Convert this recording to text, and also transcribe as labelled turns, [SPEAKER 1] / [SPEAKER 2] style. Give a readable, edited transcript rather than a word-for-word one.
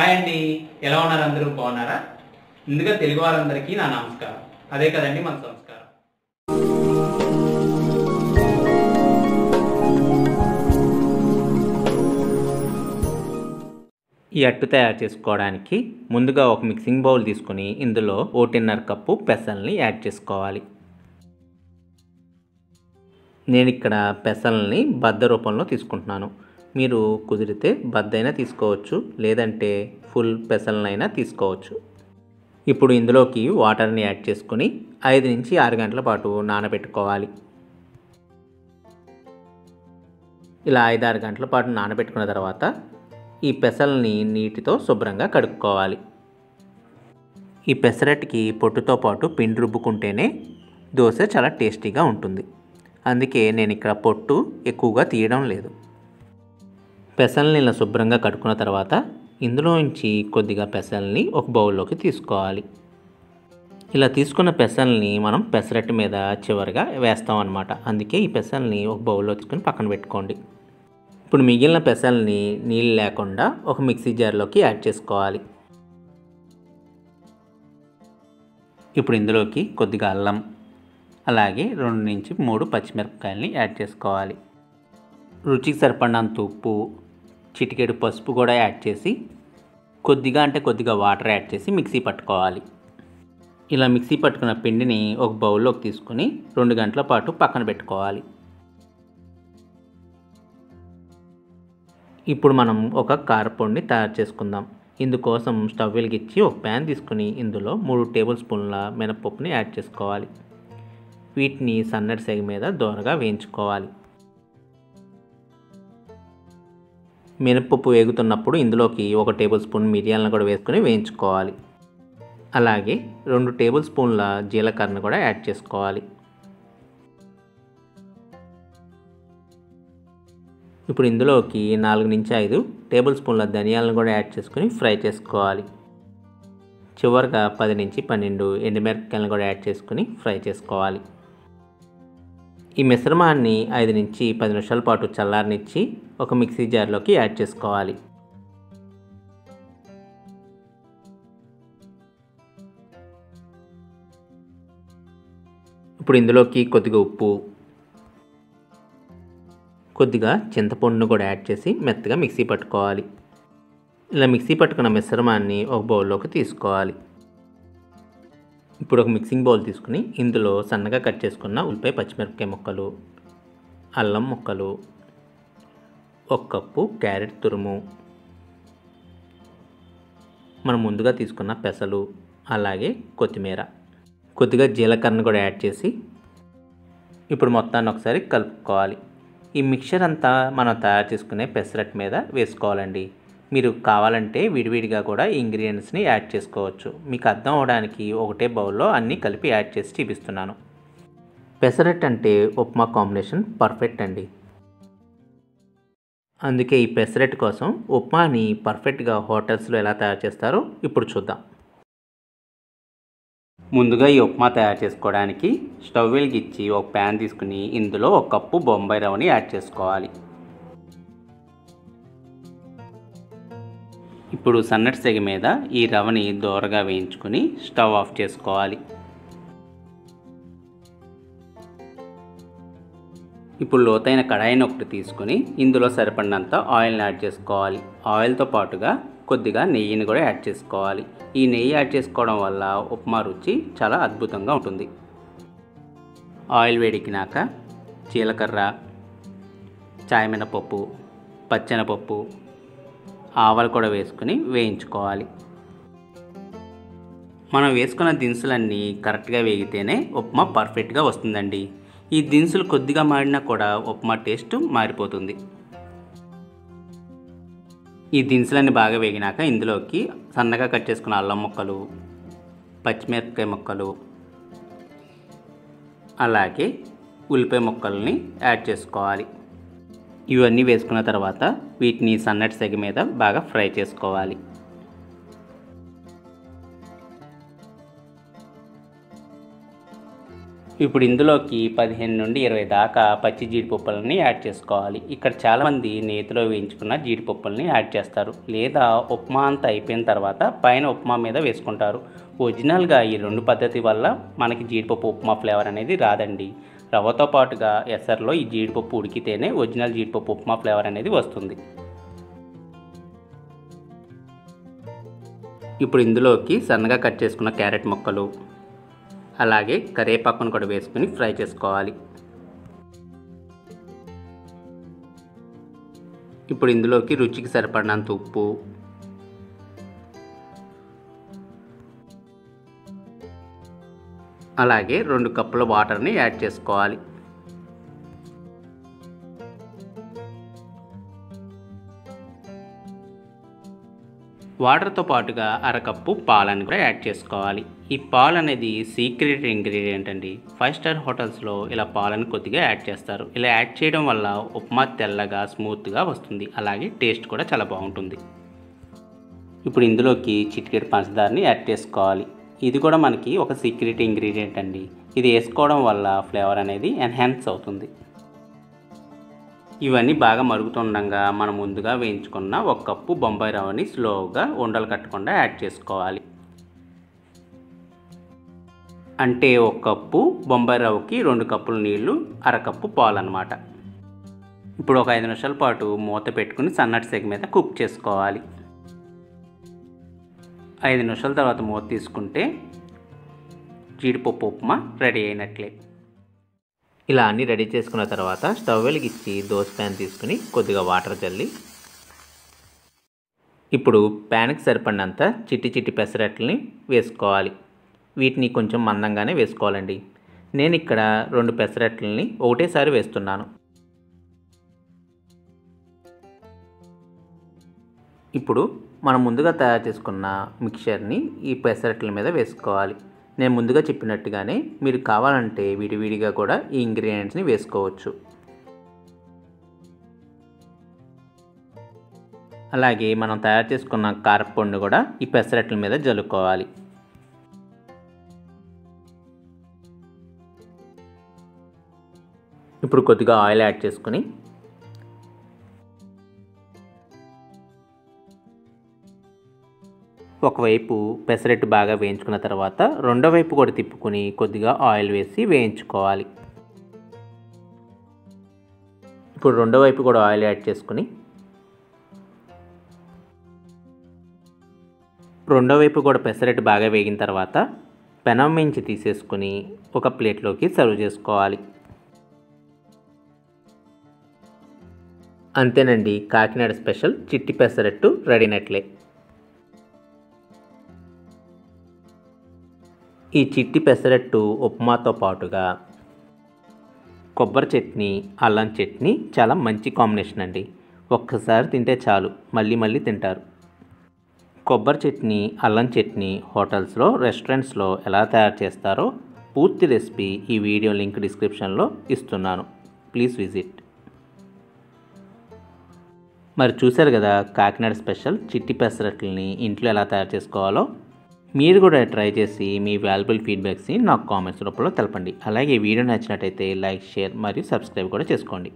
[SPEAKER 1] Hi అండి, ఎలా ఉన్నారు? అందరూ బాగున్నారా? ముందుగా తెలుగు వారందరికీ నా నమస్కారం. అదే కదండి మన సంస్కారం. ఈ అట్టు తయారు చేసుకోవడానికి ముందుగా ఒక మిక్సింగ్ బౌల్ తీసుకొని ఇందులో 1.5 కప్పు పెసల్ని యాడ్ చేసుకోవాలి. నేను ఇక్కడ పెసల్ని బద్ద రూపంలో తీసుకుంటున్నాను. మీరు కుదిరితే బద్దైనా తీసుకోవచ్చు, లేదంటే ఫుల్ పెసలనైనా తీసుకోవచ్చు. ఇప్పుడు ఇందులోకి వాటర్ని యాడ్ చేసుకొని 5 నుంచి 6 గంటల పాటు నానబెట్టుకోవాలి. ఇలా 5-6 గంటల పాటు నానబెట్టుకున్న తర్వాత ఈ పెసల్ని నీటితో శుభ్రంగా కడుక్కోవాలి. ఈ పెసరట్టుకి పొట్టుతో పాటు పిండి రుబ్బుకుంటేనే దోశ చాలా టేస్టీగా ఉంటుంది. అందుకే నేను ఇక్కడ పొట్టు ఎక్కువగా తీయడం లేదు. పెసల్ని ఇలా శుభ్రంగా కడుక్కున్న తర్వాత ఇందులోంచి కొద్దిగా పెసల్ని ఒక బౌల్లోకి తీసుకోవాలి. ఇలా తీసుకున్న పెసల్ని మనం పెసరట్టు మీద చివరిగా వేస్తాం అన్నమాట. అందుకే ఈ పెసల్ని ఒక బౌల్లో తీసుకొని పక్కన పెట్టుకోండి. ఇప్పుడు మిగిలిన పెసల్ని నీళ్ళు లేకుండా ఒక మిక్సీ జార్లోకి యాడ్ చేసుకోవాలి. ఇప్పుడు ఇందులోకి కొద్దిగా అల్లం, అలాగే 2 నుంచి 3 పచ్చిమిరపకాయలని యాడ్ చేసుకోవాలి. రుచికి సరిపడినంత ఉప్పు, చిటికెడు పసుపు కూడా యాడ్ చేసి కొద్దిగా వాటర్ యాడ్ చేసి మిక్సీ పట్టుకోవాలి. ఇలా మిక్సీ పట్టుకున్న పిండిని ఒక బౌల్లోకి తీసుకొని 2 గంటల పాటు పక్కన పెట్టుకోవాలి. ఇప్పుడు మనం ఒక కారపొడిని తయారు చేసుకుందాం. ఇందుకోసం స్టవ్ వెలిగించి ఒక ప్యాన్ తీసుకుని ఇందులో 3 టేబుల్ స్పూన్ల మినపప్పుని యాడ్ చేసుకోవాలి. వీటిని సన్నటి సెగ మీద దోరగా వేయించుకోవాలి. మినపప్పు వేగుతున్నప్పుడు ఇందులోకి 1 టేబుల్ స్పూన్ మిరియాలను కూడా వేసుకొని వేయించుకోవాలి. అలాగే 2 టేబుల్ స్పూన్ల జీలకర్రను కూడా యాడ్ చేసుకోవాలి. ఇప్పుడు ఇందులోకి 4 నుంచి 5 టేబుల్ స్పూన్ల ధనియాలను కూడా యాడ్ చేసుకొని ఫ్రై చేసుకోవాలి. చివరిగా 10 నుంచి 12 ఎండుమిరపకాయలను కూడా యాడ్ చేసుకొని ఫ్రై చేసుకోవాలి. ఈ మిశ్రమాన్ని 5 నుంచి 10 నిమిషాల పాటు చల్లారనిచ్చి ఒక మిక్సీ జార్లోకి యాడ్ చేసుకోవాలి. ఇప్పుడు ఇందులోకి కొద్దిగా ఉప్పు, కొద్దిగా చింతపండును కూడా యాడ్ చేసి మెత్తగా మిక్సీ పట్టుకోవాలి. ఇలా మిక్సీ పట్టుకున్న మిశ్రమాన్ని ఒక బౌల్లోకి తీసుకోవాలి. ఇప్పుడు ఒక మిక్సింగ్ బౌల్ తీసుకుని ఇందులో సన్నగా కట్ చేసుకున్న ఉల్లిపాయ పచ్చిమిరపకాయ ముక్కలు, అల్లం ముక్కలు, 1 కప్పు క్యారెట్ తురుము, మనం ముందుగా తీసుకున్న పెసలు, అలాగే కొత్తిమీర, కొద్దిగా జీలకర్రను కూడా యాడ్ చేసి ఇప్పుడు మొత్తాన్ని ఒకసారి కలుపుకోవాలి. ఈ మిక్చర్ అంతా మనం తయారు చేసుకునే పెసరట్టు మీద వేసుకోవాలండి. మీరు కావాలంటే విడివిడిగా కూడా ఈ ఇంగ్రీడియంట్స్ని యాడ్ చేసుకోవచ్చు. మీకు అర్థం అవడానికి ఒకటే బౌల్లో అన్నీ కలిపి యాడ్ చేసి చూపిస్తున్నాను. పెసరట్టు అంటే ఉప్మా కాంబినేషన్ పర్ఫెక్ట్ అండి. అందుకే ఈ పెసరట్టు కోసం ఉప్మాని పర్ఫెక్ట్గా హోటల్స్లో ఎలా తయారు చేస్తారో ఇప్పుడు చూద్దాం. ముందుగా ఈ ఉప్మా తయారు చేసుకోవడానికి స్టవ్ వెలిగించి ఒక ప్యాన్ తీసుకుని ఇందులో 1 కప్పు బొంబాయి రవ్వని యాడ్ చేసుకోవాలి. ఇప్పుడు సన్నటి సెగ మీద ఈ రవ్వని దోరగా వేయించుకొని స్టవ్ ఆఫ్ చేసుకోవాలి. ఇప్పుడు లోతైన కడాయిని ఒకటి తీసుకొని ఇందులో సరిపడినంత ఆయిల్ని యాడ్ చేసుకోవాలి. ఆయిల్తో పాటుగా కొద్దిగా నెయ్యిని కూడా యాడ్ చేసుకోవాలి. ఈ నెయ్యి యాడ్ చేసుకోవడం వల్ల ఉప్మా రుచి చాలా అద్భుతంగా ఉంటుంది. ఆయిల్ వేడెక్కినాక జీలకర్ర, చాయమినపప్పు, పచ్చెనపప్పు, ఆవాలు కూడా వేసుకుని వేయించుకోవాలి. మనం వేసుకున్న దినుసులన్నీ కరెక్ట్గా వేగితేనే ఉప్మా పర్ఫెక్ట్గా వస్తుందండి. ఈ దినుసులు కొద్దిగా మాడినా కూడా ఉప్మా టేస్ట్ మారిపోతుంది. ఈ దినుసులన్నీ బాగా వేగినాక ఇందులోకి సన్నగా కట్ చేసుకున్న అల్లం ముక్కలు, పచ్చిమిరపకాయ ముక్కలు, అలాగే ఉల్లిపాయ ముక్కల్ని యాడ్ చేసుకోవాలి. ఇవన్నీ వేసుకున్న తర్వాత వీటిని సన్నటి సెగ మీద బాగా ఫ్రై చేసుకోవాలి. ఇప్పుడు ఇందులోకి 15 నుండి 20 దాకా పచ్చి జీడిపప్పులని యాడ్ చేసుకోవాలి. ఇక్కడ చాలామంది నేతిలో వేయించుకున్న జీడిపప్పుల్ని యాడ్ చేస్తారు, లేదా ఉప్మా అంతా అయిపోయిన తర్వాత పైన ఉప్మా మీద వేసుకుంటారు. ఒరిజినల్గా ఈ 2 పద్ధతి వల్ల మనకి జీడిపప్పు ఉప్మా ఫ్లేవర్ అనేది రాదండి. రవ్వతో పాటుగా ఎసర్లో ఈ జీడిపప్పు ఉడికితేనే ఒరిజినల్ జీడిపప్పు ఉప్మా ఫ్లేవర్ అనేది వస్తుంది. ఇప్పుడు ఇందులోకి సన్నగా కట్ చేసుకున్న క్యారెట్ ముక్కలు, అలాగే కరివేపాకును కూడా వేసుకుని ఫ్రై చేసుకోవాలి. ఇప్పుడు ఇందులోకి రుచికి సరిపడినంత ఉప్పు, అలాగే 2 కప్పుల వాటర్ని యాడ్ చేసుకోవాలి. వాటర్తో పాటుగా అరకప్పు పాలను కూడా యాడ్ చేసుకోవాలి. ఈ పాలు అనేది సీక్రెట్ ఇంగ్రీడియంట్ అండి. 5 స్టార్ హోటల్స్లో ఇలా పాలను కొద్దిగా యాడ్ చేస్తారు. ఇలా యాడ్ చేయడం వల్ల ఉప్మా తెల్లగా స్మూత్గా వస్తుంది, అలాగే టేస్ట్ కూడా చాలా బాగుంటుంది. ఇప్పుడు ఇందులోకి చిటికెడు పంచదారని యాడ్ చేసుకోవాలి. ఇది కూడా మనకి ఒక సీక్రెట్ ఇంగ్రీడియంట్ అండి. ఇది వేసుకోవడం వల్ల ఫ్లేవర్ అనేది ఎన్హాన్స్ అవుతుంది. ఇవన్నీ బాగా మరుగుతుండగా మనం ముందుగా వేయించుకున్న 1 కప్పు బొంబాయి రవ్వని స్లోగా ఉండలు కట్టకుండా యాడ్ చేసుకోవాలి. అంటే 1 కప్పు బొంబాయి రవ్వకి 2 కప్పుల నీళ్లు, అరకప్పు పాలు అన్నమాట. ఇప్పుడు ఒక 5 నిమిషాల పాటు మూత పెట్టుకుని సన్నటి సెగ మీద కుక్ చేసుకోవాలి. 5 నిమిషాల తర్వాత మూత తీసుకుంటే జీడిపప్పు ఉప్మా రెడీ అయినట్లే. ఇలా అన్నీ రెడీ చేసుకున్న తర్వాత స్టవ్ వెలిగించి దోస ప్యాన్ తీసుకుని కొద్దిగా వాటర్ చల్లి ఇప్పుడు ప్యాన్కి సరిపడినంత చిట్టి చిట్టి పెసరట్లని వేసుకోవాలి. వీటిని కొంచెం మందంగానే వేసుకోవాలండి. నేను ఇక్కడ 2 పెసరట్లని ఒకటేసారి వేస్తున్నాను. ఇప్పుడు మనం ముందుగా తయారు చేసుకున్న మిక్చర్ని ఈ పెసరట్ల మీద వేసుకోవాలి. నేను ముందుగా చెప్పినట్టుగానే మీరు కావాలంటే విడివిడిగా కూడా ఈ ఇంగ్రీడియంట్స్ని వేసుకోవచ్చు. అలాగే మనం తయారు చేసుకున్న కారపొడిని కూడా ఈ పెసరట్ల మీద జల్లుకోవాలి. ఇప్పుడు కొద్దిగా ఆయిల్ యాడ్ చేసుకుని ఒకవైపు పెసరట్టు బాగా వేయించుకున్న తర్వాత రెండో వైపు కూడా తిప్పుకొని కొద్దిగా ఆయిల్ వేసి వేయించుకోవాలి. ఇప్పుడు రెండో వైపు కూడా ఆయిల్ యాడ్ చేసుకుని రెండో వైపు కూడా పెసరట్టు బాగా వేగిన తర్వాత పెనం మించి తీసేసుకుని ఒక ప్లేట్లోకి సర్వ్ చేసుకోవాలి. అంతేనండి, కాకినాడ స్పెషల్ చిట్టి పెసరట్టు రెడీనట్లే. ఈ చిట్టి పెసరట్టు ఉప్మాతో పాటుగా కొబ్బరి చట్నీ, అల్లం చట్నీ చాలా మంచి కాంబినేషన్ అండి. ఒక్కసారి తింటే చాలు మళ్ళీ మళ్ళీ తింటారు. కొబ్బరి చట్నీ, అల్లం చట్నీ హోటల్స్లో, రెస్టారెంట్స్లో ఎలా తయారు చేస్తారో పూర్తి రెసిపీ ఈ వీడియో లింక్ డిస్క్రిప్షన్లో ఇస్తున్నాను. Please visit. మరి చూశారు కదా కాకినాడ స్పెషల్ చిట్టి పెసరట్లని ఇంట్లో ఎలా తయారు చేసుకోవాలో. మీరు కూడా ట్రై చేసి మీ వాల్యుబుల్ ఫీడ్బ్యాక్స్ని నాకు కామెంట్స్ రూపంలో తెలపండి. అలాగే వీడియో నచ్చినట్టయితే లైక్, షేర్ మరియు సబ్స్క్రైబ్ కూడా చేసుకోండి.